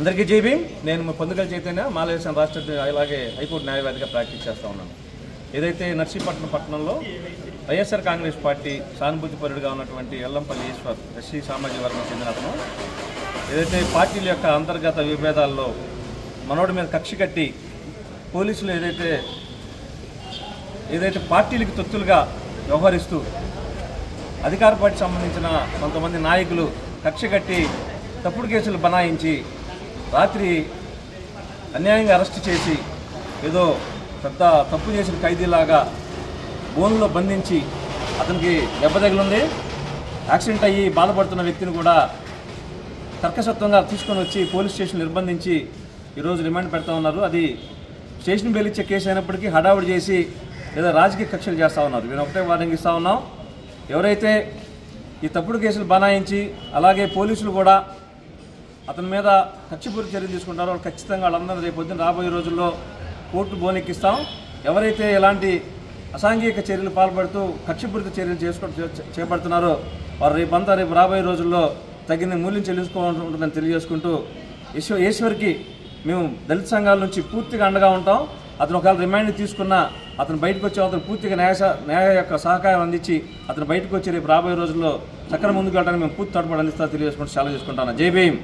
అందరికీ జై భీమ్. నేను పొందుగల చైతన్య మాలవేశం రాష్ట్ర అలాగే హైకోర్టు న్యాయవాదిగా ప్రాక్టీస్ చేస్తూ ఉన్నాను. ఏదైతే నర్సీపట్నం పట్టణంలో వైఎస్ఆర్ కాంగ్రెస్ పార్టీ సానుభూతిపరుడుగా ఉన్నటువంటి ఎల్లంపల్లి ఈశ్వర్ ఎస్సీ సామాజిక వర్గం చెందిన అతను ఏదైతే పార్టీల యొక్క అంతర్గత విభేదాల్లో మనోడి మీద కక్ష కట్టి పోలీసులు ఏదైతే పార్టీలకు తొత్తులుగా వ్యవహరిస్తూ అధికార పార్టీ సంబంధించిన కొంతమంది నాయకులు కక్ష కట్టి తప్పుడు కేసులు బనాయించి రాత్రి అన్యాయంగా అరెస్ట్ చేసి ఏదో పెద్ద తప్పు చేసిన ఖైదీలాగా బోన్లో బంధించి అతనికి దెబ్బ తగిలింది. యాక్సిడెంట్ అయ్యి బాధపడుతున్న వ్యక్తిని కూడా కర్కశత్వంగా తీసుకొని వచ్చి పోలీస్ స్టేషన్ నిర్బంధించి ఈరోజు రిమాండ్ పెడతా ఉన్నారు. అది స్టేషన్ బెయిల్ ఇచ్చే కేసు అయినప్పటికీ హడావుడి చేసి లేదా రాజకీయ కక్షలు చేస్తూ ఉన్నారు. మేము ఒకటే వార్నింగ్ ఇస్తూ ఉన్నాం. ఎవరైతే ఈ తప్పుడు కేసులు బనాయించి అలాగే పోలీసులు కూడా అతని మీద కక్షపూరిత చర్యలు తీసుకుంటారో ఖచ్చితంగా వాళ్ళందరూ రేపు పొద్దున్న రాబోయే రోజుల్లో కోర్టు బోనెక్కిస్తాం. ఎవరైతే ఎలాంటి అసాంఘిక చర్యలు పాల్పడుతూ కక్షపూరిత చర్యలు చేపడుతున్నారో వారు రేపు రాబోయే రోజుల్లో తగిన మూల్యం చెల్లించుకోవాలని తెలియజేసుకుంటూ ఈశ్వర్కి మేము దళిత సంఘాల నుంచి పూర్తిగా అండగా ఉంటాం. అతను ఒకవేళ రిమాండ్ తీసుకున్నా అతను బయటకు వచ్చే అతను పూర్తిగా న్యాయ యొక్క సహకారం అందించి అతను బయటకు వచ్చి రేపు రాబోయే రోజుల్లో చక్రం ముందుకు వెళ్ళడానికి మేము పూర్తి తోడ్పాటు అందిస్తా తెలియజేసుకుంటూ చాలా చేసుకుంటాను. జై భీమ్.